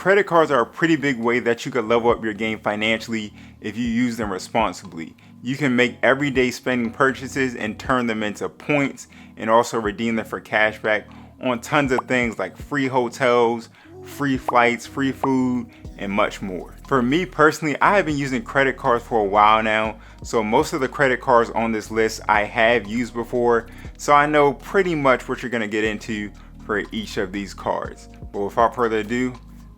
credit cards are a pretty big way that you could level up your game financially if you use them responsibly. You can make everyday spending purchases and turn them into points, and also redeem them for cashback on tons of things like free hotels, free flights, free food, and much more. For me personally, I have been using credit cards for a while now, so most of the credit cards on this list I have used before, so I know pretty much what you're going to get into for each of these cards. But without further ado,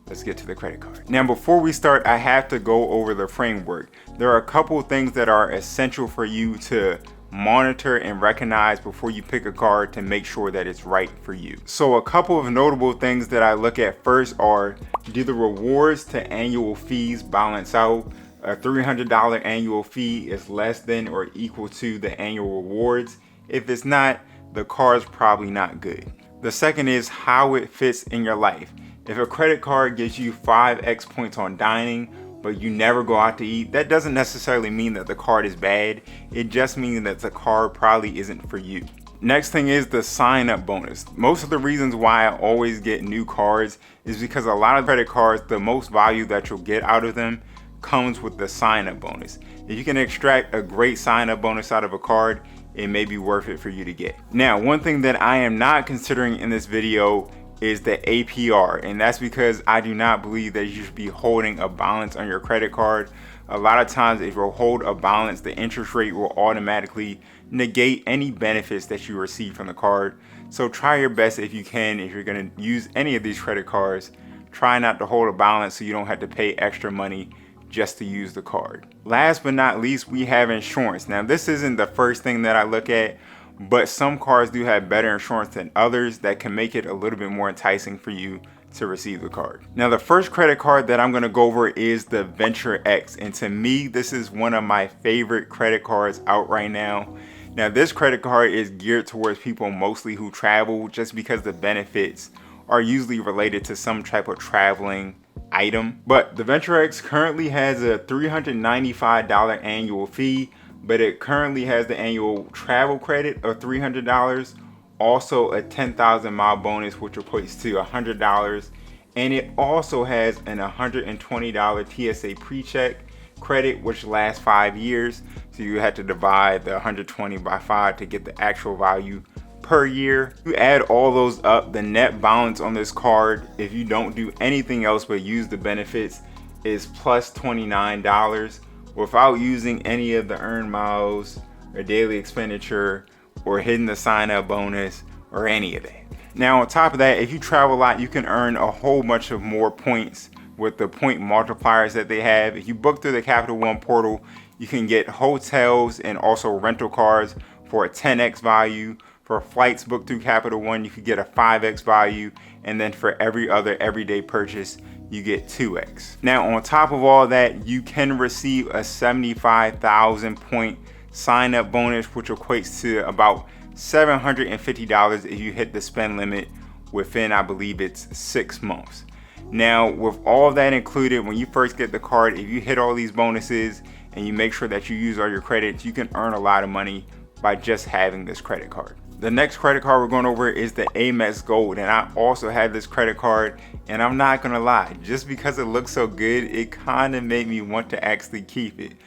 let's get to the credit card. Now, before we start, I have to go over the framework. There are a couple of things that are essential for you to monitor and recognize before you pick a card to make sure that it's right for you. So a couple of notable things that I look at first are, do the rewards to annual fees balance out? A $300 annual fee is less than or equal to the annual rewards. If it's not, the card's probably not good. The second is how it fits in your life. If a credit card gives you 5x points on dining, but you never go out to eat, that doesn't necessarily mean that the card is bad. It just means that the card probably isn't for you. Next thing is the sign up bonus. Most of the reasons why I always get new cards is because a lot of credit cards, the most value that you'll get out of them comes with the sign up bonus. If you can extract a great sign up bonus out of a card, it may be worth it for you to get. Now, one thing that I am not considering in this video is the APR, and that's because I do not believe that you should be holding a balance on your credit card. A lot of times if you hold a balance, the interest rate will automatically negate any benefits that you receive from the card. So try your best if you can, if you're going to use any of these credit cards, try not to hold a balance so you don't have to pay extra money just to use the card. Last but not least, we have insurance. Now, this isn't the first thing that I look at, but some cards do have better insurance than others that can make it a little bit more enticing for you to receive the card. Now, the first credit card that I'm going to go over is the Venture X, and to me, this is one of my favorite credit cards out right now. Now, this credit card is geared towards people mostly who travel, just because the benefits are usually related to some type of traveling item. But the Venture X currently has a $395 annual fee, but it currently has the annual travel credit of $300, also a 10,000 mile bonus, which equates to $100, and it also has an $120 TSA pre-check credit, which lasts 5 years. So you had to divide the 120 by 5 to get the actual value per year. You add all those up, the net balance on this card, if you don't do anything else but use the benefits, is plus $29 without using any of the earned miles or daily expenditure or hitting the sign up bonus or any of that. Now, on top of that, if you travel a lot, you can earn a whole bunch of more points with the point multipliers that they have. If you book through the Capital One portal, you can get hotels and also rental cars for a 10x value. For flights booked through Capital One, you could get a 5x value, and then for every other everyday purchase, you get 2x. Now, on top of all that, you can receive a 75,000 point sign up bonus, which equates to about $750 if you hit the spend limit within, I believe it's 6 months. Now, with all of that included, when you first get the card, if you hit all these bonuses and you make sure that you use all your credits, you can earn a lot of money by just having this credit card. The next credit card we're going over is the Amex Gold, and I also had this credit card, and I'm not gonna lie, just because it looks so good, it kind of made me want to actually keep it.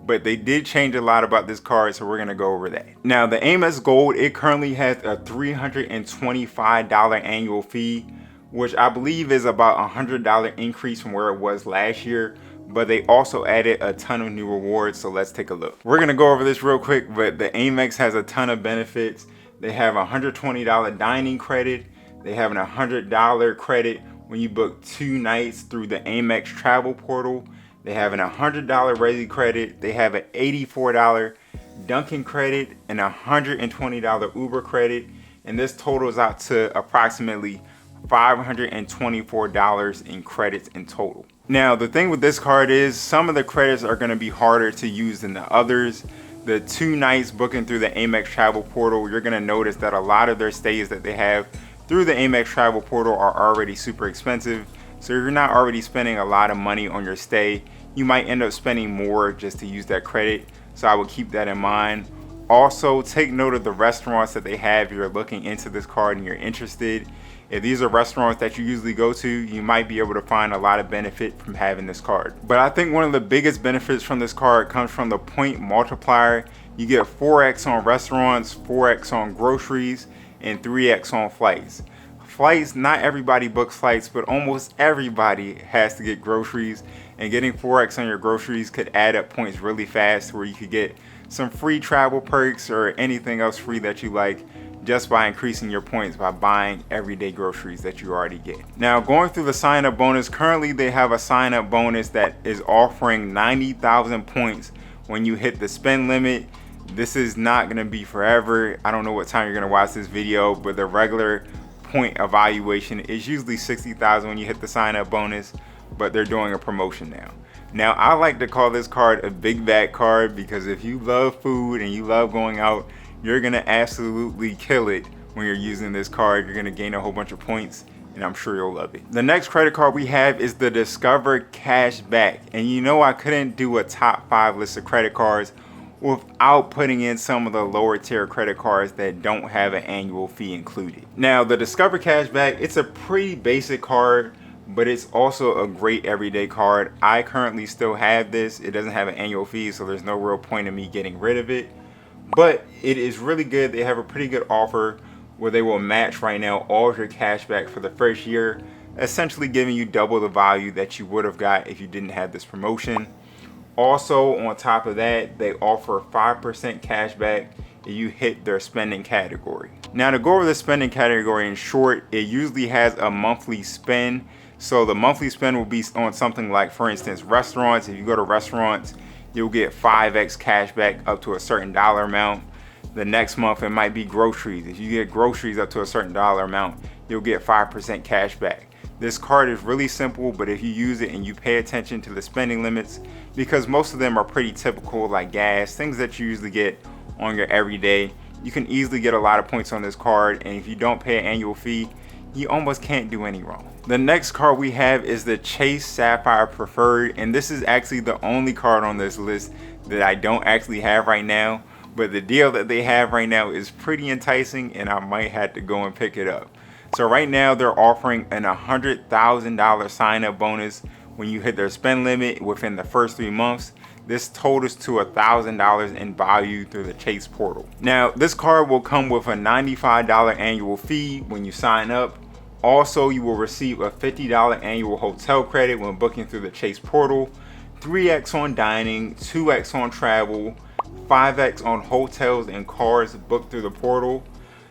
But they did change a lot about this card, so we're gonna go over that. Now, the Amex Gold, it currently has a $325 annual fee, which I believe is about a $100 increase from where it was last year. But they also added a ton of new rewards, so let's take a look. We're gonna go over this real quick, but the Amex has a ton of benefits. They have a $120 dining credit. They have an $100 credit when you book 2 nights through the Amex travel portal. They have an $100 Resi credit. They have an $84 Dunkin' credit and a $120 Uber credit. And this totals out to approximately $524 in credits in total. Now, the thing with this card is some of the credits are going to be harder to use than the others. The 2 nights booking through the Amex travel portal, you're going to notice that a lot of their stays that they have through the Amex travel portal are already super expensive. So if you're not already spending a lot of money on your stay, you might end up spending more just to use that credit. So I would keep that in mind. Also, take note of the restaurants that they have if you're looking into this card and you're interested. if these are restaurants that you usually go to, you might be able to find a lot of benefit from having this card. But I think one of the biggest benefits from this card comes from the point multiplier. You get 4x on restaurants, 4x on groceries, and 3x on flights. Flights, not everybody books flights, but almost everybody has to get groceries, and getting 4x on your groceries could add up points really fast where you could get some free travel perks or anything else free that you like just by increasing your points by buying everyday groceries that you already get. Now, going through the sign up bonus, currently they have a sign up bonus that is offering 90,000 points when you hit the spend limit. This is not going to be forever. I don't know what time you're going to watch this video, but the regular point evaluation is usually 60,000 when you hit the sign up bonus, but they're doing a promotion now. Now, I like to call this card a big bag card because if you love food and you love going out, you're gonna absolutely kill it when you're using this card. You're gonna gain a whole bunch of points, and I'm sure you'll love it. The next credit card we have is the Discover Cashback. And you know, I couldn't do a top 5 list of credit cards without putting in some of the lower tier credit cards that don't have an annual fee included. Now, the Discover Cashback, it's a pretty basic card, but it's also a great everyday card. I currently still have this. It doesn't have an annual fee, so there's no real point in me getting rid of it. But it is really good. They have a pretty good offer where they will match right now all of your cash back for the first year, essentially giving you double the value that you would have got if you didn't have this promotion. Also, on top of that, they offer 5% cash back if you hit their spending category. Now, to go over the spending category in short, it usually has a monthly spend. So the monthly spend will be on something like, for instance, restaurants. If you go to restaurants, you'll get 5x cash back up to a certain dollar amount. The next month, it might be groceries. If you get groceries up to a certain dollar amount, you'll get 5% cash back. This card is really simple, but if you use it and you pay attention to the spending limits, because most of them are pretty typical, like gas, things that you usually get on your everyday, you can easily get a lot of points on this card. And if you don't pay an annual fee, you almost can't do any wrong. The next card we have is the Chase Sapphire Preferred, and this is actually the only card on this list that I don't actually have right now, but the deal that they have right now is pretty enticing, and I might have to go and pick it up. So right now they're offering an $100,000 sign up bonus when you hit their spend limit within the first 3 months. This totals to $1,000 in value through the Chase portal. Now, this card will come with a $95 annual fee when you sign up. Also, you will receive a $50 annual hotel credit when booking through the Chase portal, 3x on dining, 2x on travel, 5x on hotels and cars booked through the portal.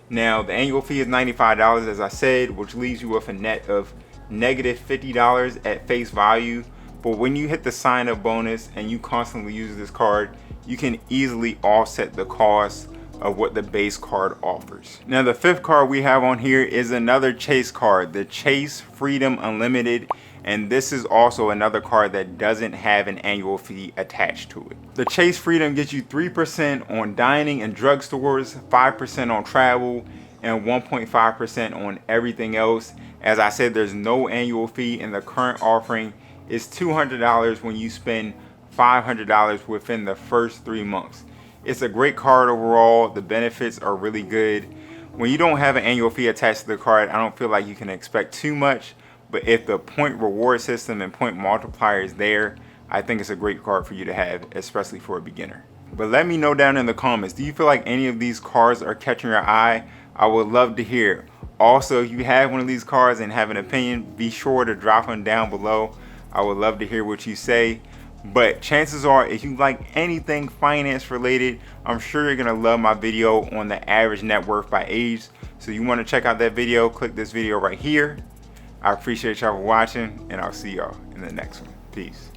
Now, the annual fee is $95, as I said, which leaves you with a net of negative $50 at face value. But when you hit the sign up bonus and you constantly use this card, you can easily offset the cost of what the base card offers. Now, the fifth card we have on here is another Chase card, the Chase Freedom Unlimited. And this is also another card that doesn't have an annual fee attached to it. The Chase Freedom gets you 3% on dining and drugstores, 5% on travel, and 1.5% on everything else. As I said, there's no annual fee, and the current offering is $200 when you spend $500 within the first 3 months. It's a great card overall. The benefits are really good. When you don't have an annual fee attached to the card, I don't feel like you can expect too much. But if the point reward system and point multiplier is there, I think it's a great card for you to have, especially for a beginner. But let me know down in the comments, do you feel like any of these cards are catching your eye? I would love to hear. Also, if you have one of these cards and have an opinion, be sure to drop them down below. I would love to hear what you say. But chances are, if you like anything finance related, I'm sure you're gonna love my video on the average net worth by age. So you wanna check out that video, click this video right here. I appreciate y'all for watching, and I'll see y'all in the next one. Peace.